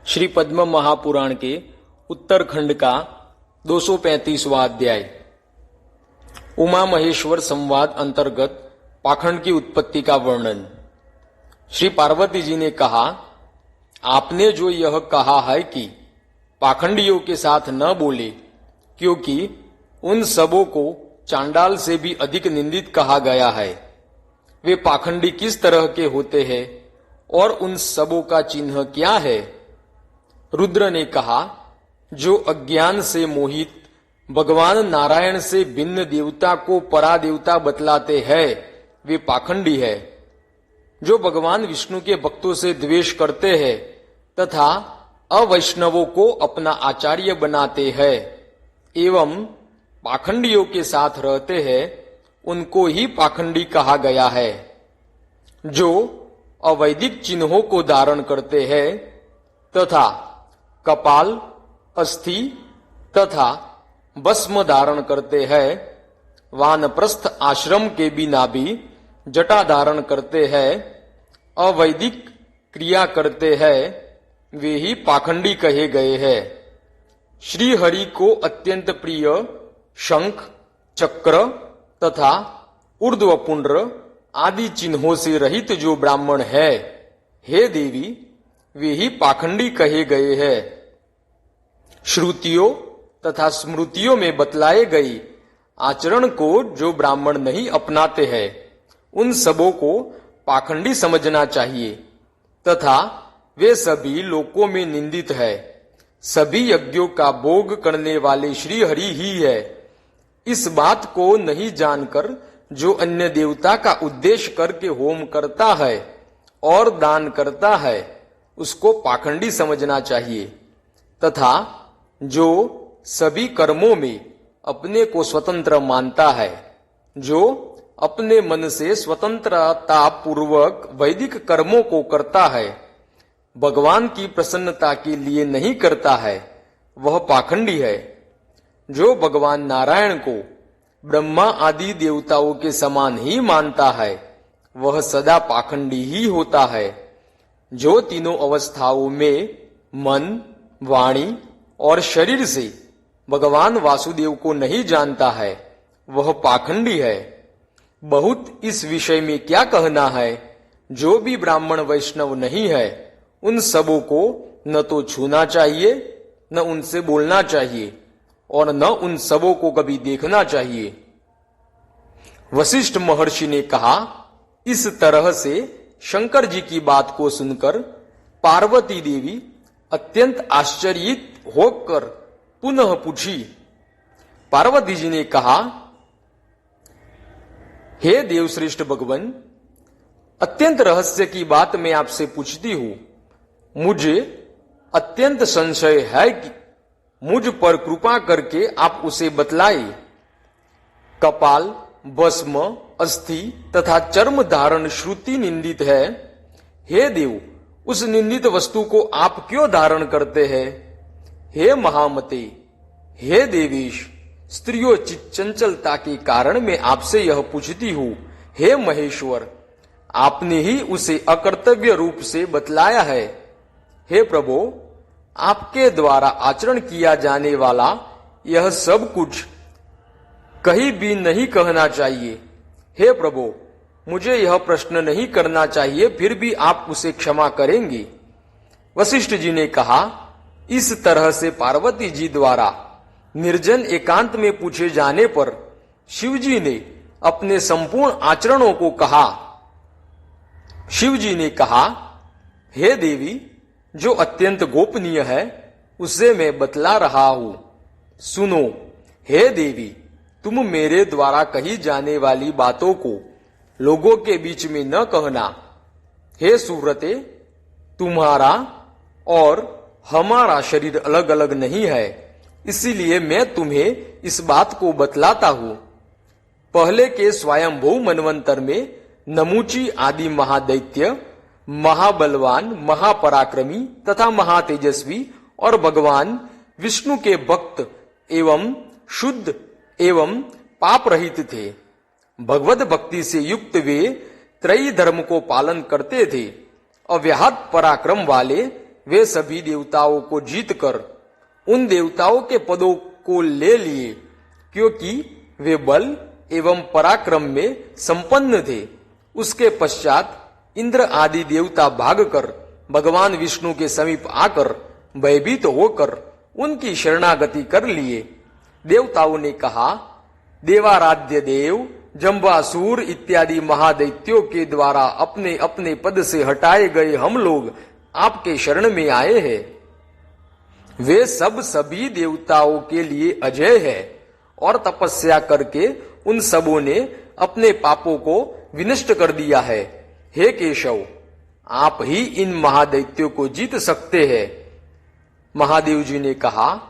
श्री पद्म महापुराण के उत्तरखंड का 235वां अध्याय उमा महेश्वर संवाद अंतर्गत पाखंड की उत्पत्ति का वर्णन। श्री पार्वती जी ने कहा, आपने जो यह कहा है कि पाखंडियों के साथ न बोले, क्योंकि उन सबों को चांडाल से भी अधिक निंदित कहा गया है। वे पाखंडी किस तरह के होते हैं और उन सबों का चिन्ह क्या है? रुद्र ने कहा, जो अज्ञान से मोहित भगवान नारायण से भिन्न देवता को परादेवता बतलाते हैं, वे पाखंडी है। जो भगवान विष्णु के भक्तों से द्वेष करते हैं तथा अवैष्णवों को अपना आचार्य बनाते हैं एवं पाखंडियों के साथ रहते हैं, उनको ही पाखंडी कहा गया है। जो अवैदिक चिन्हों को धारण करते हैं तथा कपाल, अस्थि तथा भस्म धारण करते हैं, वानप्रस्थ आश्रम के बिना भी जटा धारण करते हैं, अवैदिक क्रिया करते हैं, वे ही पाखंडी कहे गए हैं। श्री हरि को अत्यंत प्रिय शंख, चक्र तथा ऊर्ध्वपुंड्र आदि चिन्हों से रहित जो ब्राह्मण है, हे देवी, वे ही पाखंडी कहे गए हैं। श्रुतियों तथा स्मृतियों में बतलाए गई आचरण को जो ब्राह्मण नहीं अपनाते हैं, उन सबों को पाखंडी समझना चाहिए तथा वे सभी लोकों में निंदित है। सभी यज्ञों का भोग करने वाले श्री हरि ही है। इस बात को नहीं जानकर जो अन्य देवता का उद्देश्य करके होम करता है और दान करता है, उसको पाखंडी समझना चाहिए तथा जो सभी कर्मों में अपने को स्वतंत्र मानता है, जो अपने मन से स्वतंत्रता पूर्वक वैदिक कर्मों को करता है, भगवान की प्रसन्नता के लिए नहीं करता है, वह पाखंडी है। जो भगवान नारायण को ब्रह्मा आदि देवताओं के समान ही मानता है, वह सदा पाखंडी ही होता है। जो तीनों अवस्थाओं में मन, वाणी और शरीर से भगवान वासुदेव को नहीं जानता है, वह पाखंडी है। बहुत इस विषय में क्या कहना है। जो भी ब्राह्मण वैष्णव नहीं है, उन सबों को न तो छूना चाहिए, न उनसे बोलना चाहिए और न उन सबों को कभी देखना चाहिए। वशिष्ठ महर्षि ने कहा, इस तरह से शंकर जी की बात को सुनकर पार्वती देवी अत्यंत आश्चर्यित होकर पुनः पूछी। पार्वती जी ने कहा, हे देवश्रेष्ठ भगवान, अत्यंत रहस्य की बात मैं आपसे पूछती हूं। मुझे अत्यंत संशय है कि मुझ पर कृपा करके आप उसे बतलाए। कपाल, भस्म, अस्थि तथा चर्म धारण श्रुति निंदित है। हे देव, उस निंदित वस्तु को आप क्यों धारण करते हैं? हे महामते, हे देवेश, स्त्रियों चित्त चंचलता के कारण मैं आपसे यह पूछती हूं। हे महेश्वर, आपने ही उसे अकर्तव्य रूप से बतलाया है। हे प्रभु, आपके द्वारा आचरण किया जाने वाला यह सब कुछ कहीं भी नहीं कहना चाहिए। हे प्रभु, मुझे यह प्रश्न नहीं करना चाहिए, फिर भी आप उसे क्षमा करेंगे। वशिष्ठ जी ने कहा, इस तरह से पार्वती जी द्वारा निर्जन एकांत में पूछे जाने पर शिव जी ने अपने संपूर्ण आचरणों को कहा। शिव जी ने कहा, हे देवी, जो अत्यंत गोपनीय है उसे मैं बतला रहा हूं, सुनो। हे देवी, तुम मेरे द्वारा कही जाने वाली बातों को लोगों के बीच में न कहना। हे सुव्रते, तुम्हारा और हमारा शरीर अलग अलग नहीं है, इसीलिए मैं तुम्हें इस बात को बतलाता हूं। पहले के स्वयंभू मनवंतर में नमूची आदि महादैत्य, महाबलवान, महापराक्रमी तथा महातेजस्वी और भगवान विष्णु के भक्त एवं शुद्ध एवं पाप रहित थे। भगवत भक्ति से युक्त वे त्रयी धर्म को पालन करते थे। अव्याहत पराक्रम वाले वे सभी देवताओं को जीतकर उन देवताओं के पदों को ले लिए, क्योंकि वे बल एवं पराक्रम में संपन्न थे। उसके पश्चात इंद्र आदि देवता भागकर भगवान विष्णु के समीप आकर भयभीत होकर उनकी शरणागति कर लिए। देवताओं ने कहा, देवाराध्य देव, जम्बासूर इत्यादि महादैत्यों के द्वारा अपने अपने पद से हटाए गए हम लोग आपके शरण में आए हैं। वे सब सभी देवताओं के लिए अजय है और तपस्या करके उन सबों ने अपने पापों को विनष्ट कर दिया है। हे केशव, आप ही इन महादैत्यों को जीत सकते हैं। महादेव जी ने कहा,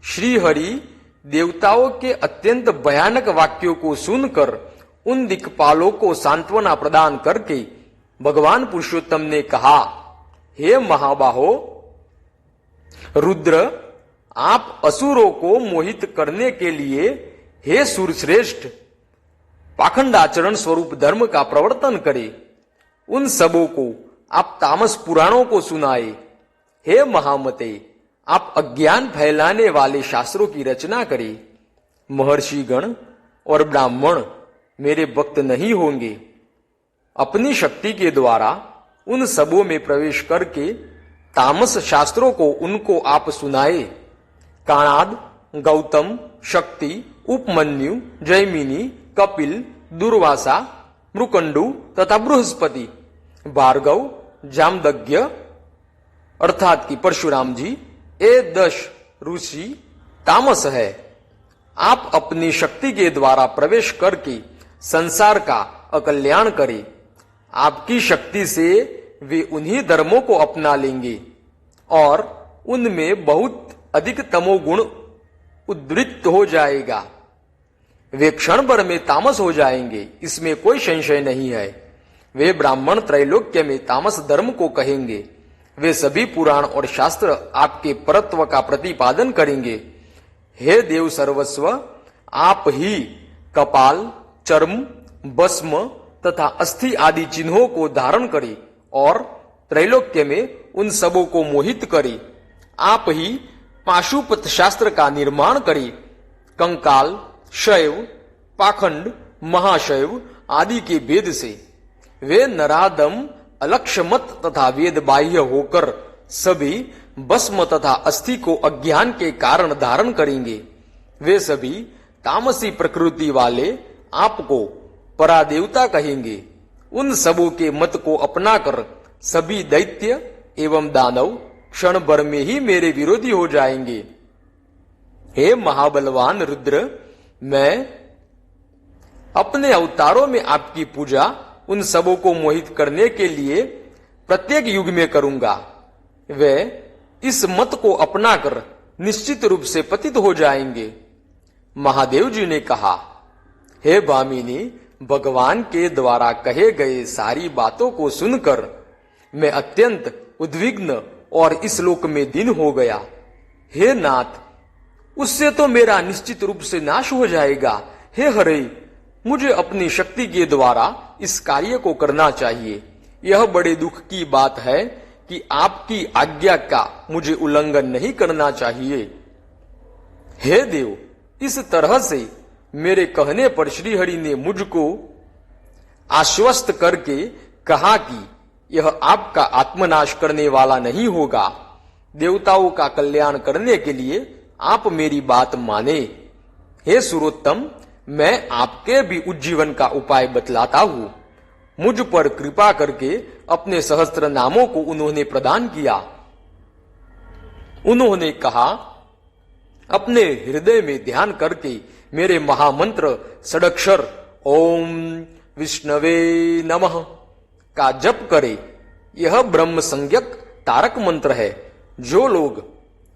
श्री हरि देवताओं के अत्यंत भयानक वाक्यों को सुनकर उन दिक्पालों को सांत्वना प्रदान करके भगवान पुरुषोत्तम ने कहा, हे महाबाहो, रुद्र, आप असुरों को मोहित करने के लिए हे सूरश्रेष्ठ पाखंडाचरण स्वरूप धर्म का प्रवर्तन करे। उन सबों को आप तामस पुराणों को सुनाए। हे महामते, आप अज्ञान फैलाने वाले शास्त्रों की रचना करें। महर्षि गण और ब्राह्मण मेरे भक्त नहीं होंगे। अपनी शक्ति के द्वारा उन सबों में प्रवेश करके तामस शास्त्रों को उनको आप सुनाए। काणाद, गौतम, शक्ति, उपमन्यु, जैमिनी, कपिल, दुर्वासा, मृकंडु तथा बृहस्पति, भार्गव, जामदग्य अर्थात कि परशुराम जी, ये 10 ऋषि तामस है। आप अपनी शक्ति के द्वारा प्रवेश करके संसार का अकल्याण करें। आपकी शक्ति से वे उन्हीं धर्मों को अपना लेंगे और उनमें बहुत अधिक तमोगुण उद्रिक्त हो जाएगा। वे क्षण भर में तामस हो जाएंगे, इसमें कोई संशय नहीं है। वे ब्राह्मण त्रैलोक्य में तामस धर्म को कहेंगे। वे सभी पुराण और शास्त्र आपके परत्व का प्रतिपादन करेंगे। हे देव सर्वस्व, आप ही कपाल, चर्म, भस्म तथा अस्थि आदि चिन्हों को धारण करें और त्रैलोक्य में उन सबों को मोहित करें। आप ही पाशुपत शास्त्र का निर्माण करें। कंकाल, शैव, पाखंड, महाशैव आदि के भेद से वे नरादम, अलक्षमत तथा वेद बाह्य होकर सभी भस्म तथा अस्थि को अज्ञान के कारण धारण करेंगे। वे सभी तामसी प्रकृति वाले आपको परादेवता कहेंगे। उन सबों के मत को अपनाकर सभी दैत्य एवं दानव क्षण भर में ही मेरे विरोधी हो जाएंगे। हे महाबलवान रुद्र, मैं अपने अवतारों में आपकी पूजा उन सबों को मोहित करने के लिए प्रत्येक युग में करूंगा। वे इस मत को अपनाकर निश्चित रूप से पतित हो जाएंगे। महादेव जी ने कहा, हे भामिनी, भगवान के द्वारा कहे गए सारी बातों को सुनकर मैं अत्यंत उद्विग्न और इस लोक में दिन हो गया। हे नाथ, उससे तो मेरा निश्चित रूप से नाश हो जाएगा। हे हरे, मुझे अपनी शक्ति के द्वारा इस कार्य को करना चाहिए। यह बड़े दुख की बात है कि आपकी आज्ञा का मुझे उल्लंघन नहीं करना चाहिए। हे देव, इस तरह से मेरे कहने पर श्रीहरि ने मुझको आश्वस्त करके कहा कि यह आपका आत्मनाश करने वाला नहीं होगा। देवताओं का कल्याण करने के लिए आप मेरी बात माने। हे सुरोत्तम, मैं आपके भी उज्जीवन का उपाय बतलाता हूं। मुझ पर कृपा करके अपने सहस्त्र नामों को उन्होंने प्रदान किया। उन्होंने कहा, अपने हृदय में ध्यान करके मेरे महामंत्र षडक्षर ओम विष्णवे नमः का जप करे। यह ब्रह्म संज्ञक तारक मंत्र है। जो लोग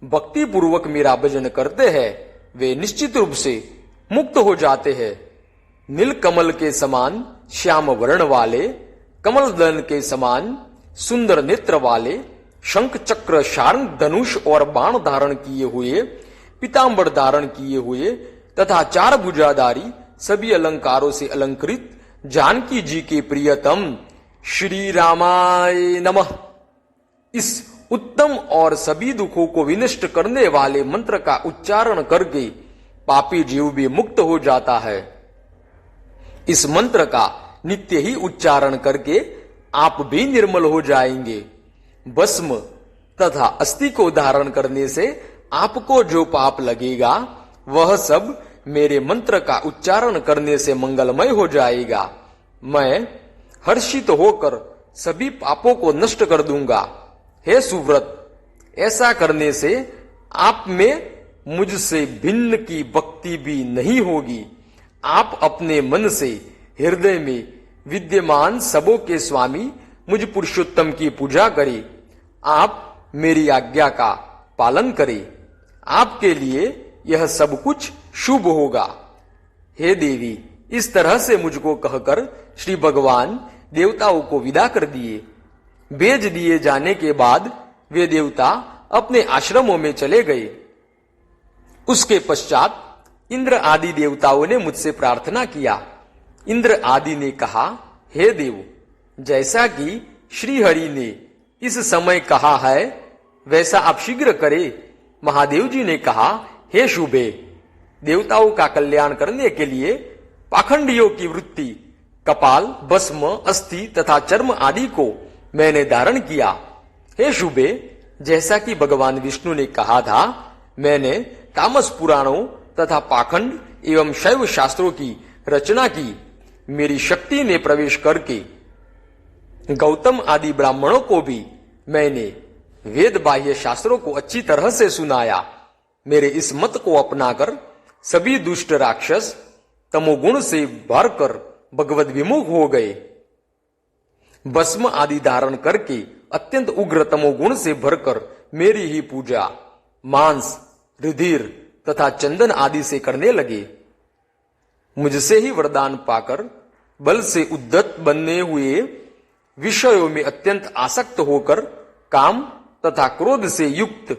भक्ति पूर्वक मेरा भजन करते हैं वे निश्चित रूप से मुक्त हो जाते हैं। नील कमल के समान श्याम वर्ण वाले, कमल दल के समान सुंदर नेत्र वाले, शंख चक्र शार्ंग धनुष और बाण धारण किए हुए, पीतांबर धारण किए हुए तथा 4 भुजाधारी, सभी अलंकारों से अलंकृत जानकी जी के प्रियतम श्री रामाय नमः इस उत्तम और सभी दुखों को विनष्ट करने वाले मंत्र का उच्चारण करके पापी जीव भी मुक्त हो जाता है। इस मंत्र का नित्य ही उच्चारण करके आप भी निर्मल हो जाएंगे। भस्म तथा अस्थि को धारण करने से आपको जो पाप लगेगा वह सब मेरे मंत्र का उच्चारण करने से मंगलमय हो जाएगा। मैं हर्षित होकर सभी पापों को नष्ट कर दूंगा। हे सुव्रत, ऐसा करने से आप में मुझसे भिन्न की भक्ति भी नहीं होगी। आप अपने मन से हृदय में विद्यमान सबों के स्वामी मुझ पुरुषोत्तम की पूजा करें। आप मेरी आज्ञा का पालन करें। आपके लिए यह सब कुछ शुभ होगा। हे देवी, इस तरह से मुझको कहकर श्री भगवान देवताओं को विदा कर दिए। भेज दिए जाने के बाद वे देवता अपने आश्रमों में चले गए। उसके पश्चात इंद्र आदि देवताओं ने मुझसे प्रार्थना किया। इंद्र आदि ने कहा, हे देव, जैसा कि श्री हरि ने इस समय कहा है वैसा आप शीघ्र करें। महादेव जी ने कहा, हे शुभे, देवताओं का कल्याण करने के लिए पाखंडियों की वृत्ति कपाल, भस्म, अस्थि तथा चर्म आदि को मैंने धारण किया। हे शुभे, जैसा कि भगवान विष्णु ने कहा था, मैंने तामस पुराणों तथा पाखंड एवं शैव शास्त्रों की रचना की। मेरी शक्ति ने प्रवेश करके गौतम आदि ब्राह्मणों को भी मैंने वेद बाह्य शास्त्रों को अच्छी तरह से सुनाया। मेरे इस मत को अपनाकर सभी दुष्ट राक्षस तमोगुण से भरकर भगवद विमुख हो गए। भस्म आदि धारण करके अत्यंत उग्र तमोगुण से भरकर मेरी ही पूजा मांस, रुधिर तथा चंदन आदि से करने लगे। मुझसे ही वरदान पाकर बल से उद्धत बनने हुए विषयों में अत्यंत आसक्त होकर काम तथा क्रोध से युक्त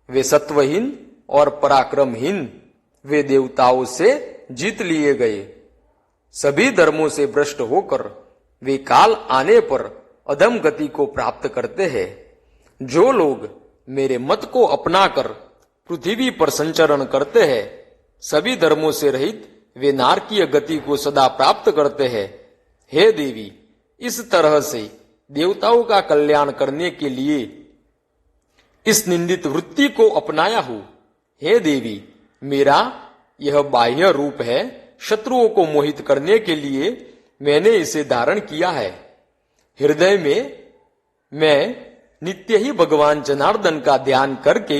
वे सत्वहीन और पराक्रमहीन वे देवताओं से जीत लिए गए। सभी धर्मों से भ्रष्ट होकर वे काल आने पर अधम गति को प्राप्त करते हैं। जो लोग मेरे मत को अपनाकर पृथ्वी पर संचरण करते हैं, सभी धर्मों से रहित वे नारकीय गति को सदा प्राप्त करते हैं। हे देवी, इस तरह से देवताओं का कल्याण करने के लिए इस निंदित वृत्ति को अपनाया हूं। हे देवी, मेरा यह बाह्य रूप है। शत्रुओं को मोहित करने के लिए मैंने इसे धारण किया है। हृदय में मैं नित्य ही भगवान जनार्दन का ध्यान करके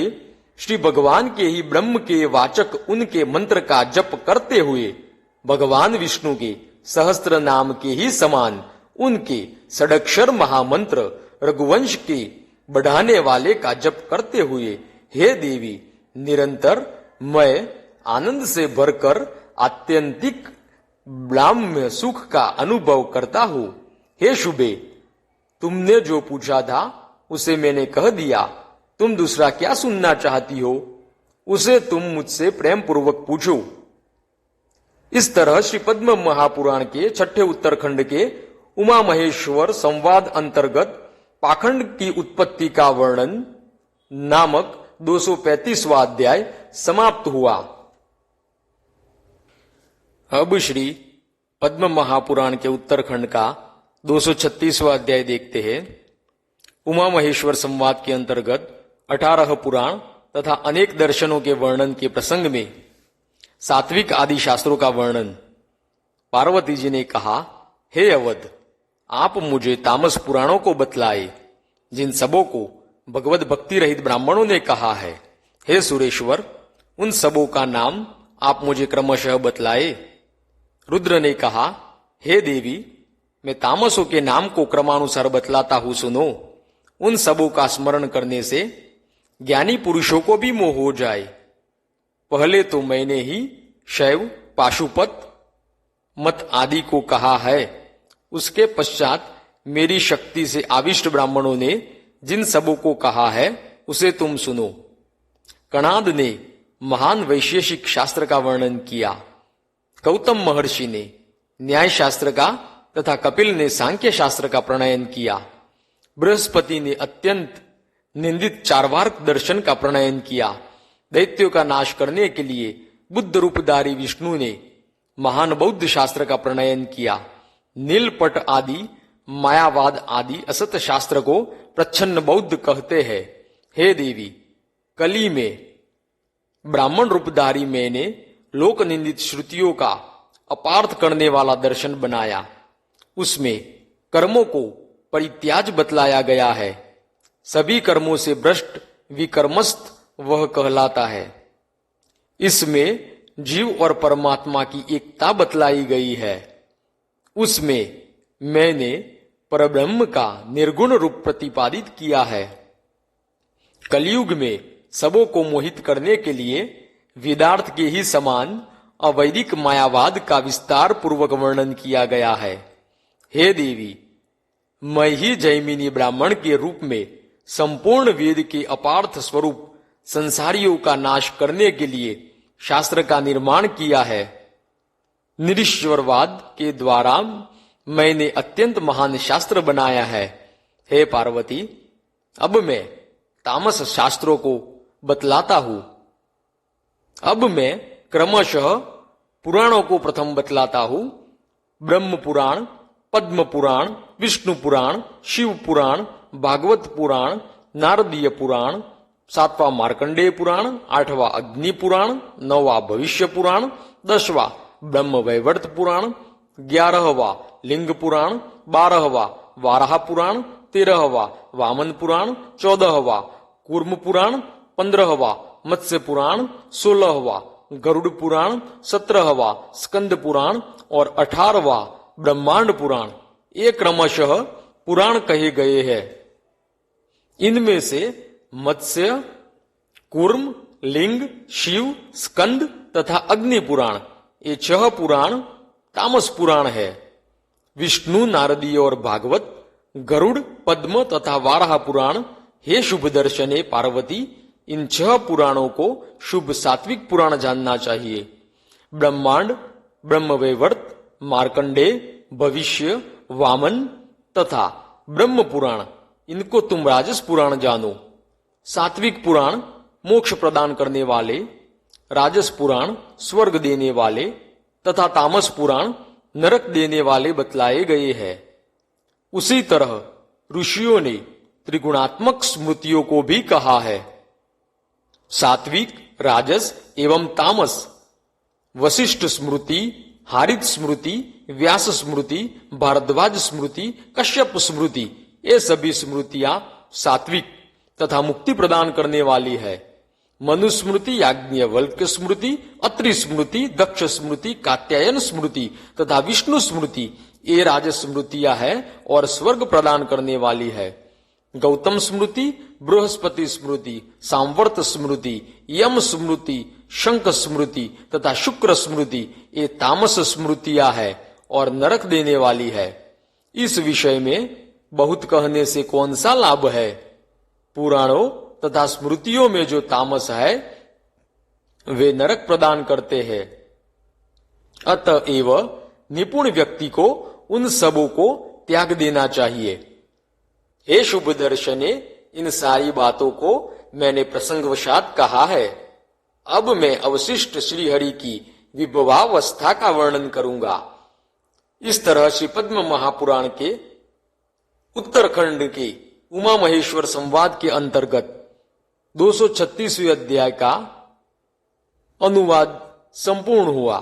श्री भगवान के ही ब्रह्म के वाचक उनके मंत्र का जप करते हुए भगवान विष्णु के सहस्त्र नाम के ही समान उनके षडक्षर महामंत्र रघुवंश के बढ़ाने वाले का जप करते हुए, हे देवी, निरंतर मैं आनंद से भरकर आत्यंतिक ब्राह्म्य सुख का अनुभव करता हूं। हे शुभे, तुमने जो पूछा था उसे मैंने कह दिया। तुम दूसरा क्या सुनना चाहती हो, उसे तुम मुझसे प्रेम पूर्वक पूछो। इस तरह श्री पद्म महापुराण के छठे उत्तरखंड के उमा महेश्वर संवाद अंतर्गत पाखंड की उत्पत्ति का वर्णन नामक 235वां अध्याय समाप्त हुआ। अब श्री पद्म महापुराण के उत्तरखंड का 236वां अध्याय देखते हैं। उमा महेश्वर संवाद के अंतर्गत 18 पुराण तथा अनेक दर्शनों के वर्णन के प्रसंग में सात्विक आदि शास्त्रों का वर्णन। पार्वती जी ने कहा, हे अवध, आप मुझे तामस पुराणों को बतलाए जिन सबों को भगवत भक्ति रहित ब्राह्मणों ने कहा है। हे सुरेश्वर, उन सबों का नाम आप मुझे क्रमशः बतलाए। रुद्र ने कहा, हे देवी, मैं तामसों के नाम को क्रमानुसार बतलाता हूं, सुनो। उन सबों का स्मरण करने से ज्ञानी पुरुषों को भी मोह हो जाए। पहले तो मैंने ही शैव, पाशुपत मत आदि को कहा है। उसके पश्चात मेरी शक्ति से आविष्ट ब्राह्मणों ने जिन सबों को कहा है उसे तुम सुनो। कणाद ने महान वैशेषिक शास्त्र का वर्णन किया। गौतम महर्षि ने न्याय शास्त्र का तथा कपिल ने सांख्य शास्त्र का प्रणयन किया। बृहस्पति ने अत्यंत निंदित चार्वाक दर्शन का प्रणयन किया। दैत्यों का नाश करने के लिए बुद्ध रूपधारी विष्णु ने महान बौद्ध शास्त्र का प्रणयन किया। नीलपट आदि मायावाद आदि असत शास्त्र को प्रच्छन्न बौद्ध कहते हैं। हे देवी, कली में ब्राह्मण रूपधारी मैंने लोक निंदित श्रुतियों का अपार्थ करने वाला दर्शन बनाया। उसमें कर्मों को परित्याज बतलाया गया है। सभी कर्मों से भ्रष्ट विकर्मस्थ वह कहलाता है। इसमें जीव और परमात्मा की एकता बतलाई गई है। उसमें मैंने परब्रह्म का निर्गुण रूप प्रतिपादित किया है। कलयुग में सबों को मोहित करने के लिए वेदार्थ के ही समान अवैदिक मायावाद का विस्तार पूर्वक वर्णन किया गया है। हे देवी, मैं ही जैमिनी ब्राह्मण के रूप में संपूर्ण वेद के अपार्थ स्वरूप संसारियों का नाश करने के लिए शास्त्र का निर्माण किया है। निरीश्वरवाद के द्वारा मैंने अत्यंत महान शास्त्र बनाया है। हे पार्वती, अब मैं तामस शास्त्रों को बतलाता हूं। अब मैं क्रमशः पुराणों को प्रथम बतलाता हूं। ब्रह्म पुराण, पद्म पुराण, विष्णु पुराण, शिव पुराण, भागवत पुराण, नारदीय पुराण, 7वां मार्कंडेय पुराण, 8वां अग्नि पुराण, 9वां भविष्य पुराण, 10वां ब्रह्म वैवर्त पुराण, 11वां लिंग पुराण, 12वां वाराह पुराण, 13वां वामन पुराण, 14वां कूर्म पुराण, 15वां मत्स्य पुराण, 16वां गरुड़ पुराण, 17वां स्कंद पुराण और 18वां ब्रह्मांड पुराण, ये क्रमशः पुराण कहे गए हैं। इनमें से मत्स्य, कूर्म, लिंग, शिव, स्कंद तथा अग्नि पुराण, ये 6 पुराण तामस पुराण है। विष्णु, नारदीय और भागवत, गरुड़, पद्म तथा वाराह पुराण, हे शुभ दर्शने पार्वती, इन 6 पुराणों को शुभ सात्विक पुराण जानना चाहिए। ब्रह्मांड, ब्रह्मवैवर्त, मार्कंडेय, भविष्य, वामन तथा ब्रह्म पुराण, इनको तुम राजस पुराण जानो। सात्विक पुराण मोक्ष प्रदान करने वाले, राजस पुराण स्वर्ग देने वाले तथा तामस पुराण नरक देने वाले बतलाए गए हैं। उसी तरह ऋषियों ने त्रिगुणात्मक स्मृतियों को भी कहा है। सात्विक, राजस एवं तामस, वशिष्ठ स्मृति, हारित स्मृति, व्यास स्मृति, भारद्वाज स्मृति, कश्यप स्मृति, ये सभी स्मृतियां सात्विक तथा मुक्ति प्रदान करने वाली है। मनुस्मृति, याज्ञवल्क्य स्मृति, अत्रि स्मृति, दक्ष स्मृति, कात्यायन स्मृति तथा विष्णु स्मृति, ये राजस स्मृतियां है और स्वर्ग प्रदान करने वाली है। गौतम स्मृति, बृहस्पति स्मृति, सांवर्त स्मृति, यम स्मृति, शंख स्मृति तथा शुक्र स्मृति, ये तामस स्मृतियां है और नरक देने वाली है। इस विषय में बहुत कहने से कौन सा लाभ है? पुराणों तथा स्मृतियों में जो तामस है वे नरक प्रदान करते हैं। अतएव निपुण व्यक्ति को उन सबों को त्याग देना चाहिए। हे शुभ दर्शने, इन सारी बातों को मैंने प्रसंगवशात कहा है। अब मैं अवशिष्ट श्रीहरि की विभवावस्था का वर्णन करूंगा। इस तरह श्री पद्म महापुराण के उत्तरखंड के उमा महेश्वर संवाद के अंतर्गत 236वें अध्याय का अनुवाद संपूर्ण हुआ।